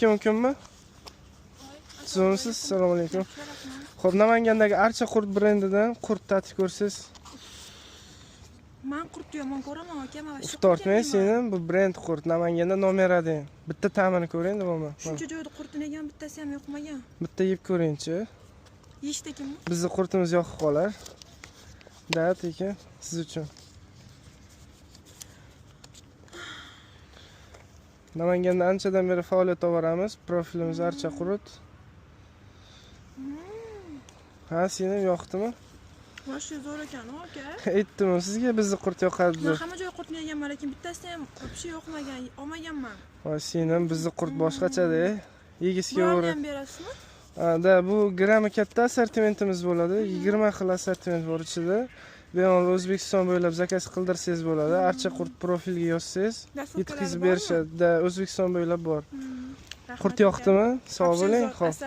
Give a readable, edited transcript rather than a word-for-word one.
Mumkinmi? Siz assalomu alaykum. Xo'p, Namangandagi Archa qurt brendidan qurt tatib ko'rsiz. Men qurt yomon ko'raman aka, mana shu. Tortmay seni bu brend qurt Namanganda nomer 1. Bitta ta'mini ko'ring deyapman. Shuncha joyda qurtini yegan bittasi ham yoqmagan. Bitta yeb ko'ring-chi. Yeyishdekimi? Bizning qurtimiz yoqib qolar. Da, tekin siz uchun. Namanganda anchadan beri faoliyat olib boramiz. Profilimiz Archa qurt. Ha, seni yoqdimi? Mana shu zo'r ekan, aka. Aytdim sizga bizni qurt yoqadi. Men hamma joy qurtni yeganman, lekin bittasi ham вообще yoqmagan, olmaganman. Va seni bizni qurt boshqacha-da. Yegisga o'rib. Ham berasizmi? Da, bu grammi katta assortimentimiz bo'ladi. 20 xil assortiment bor ichida. Bemalol O'zbekiston bo'ylab zakaz qildirsangiz bo'ladi. Archa qurt profilga yozsangiz, yetkazib berishadi. Da, O'zbekiston bo'ylab bor. Qurt yoqdimi? Sog' bo'ling. Xo'p.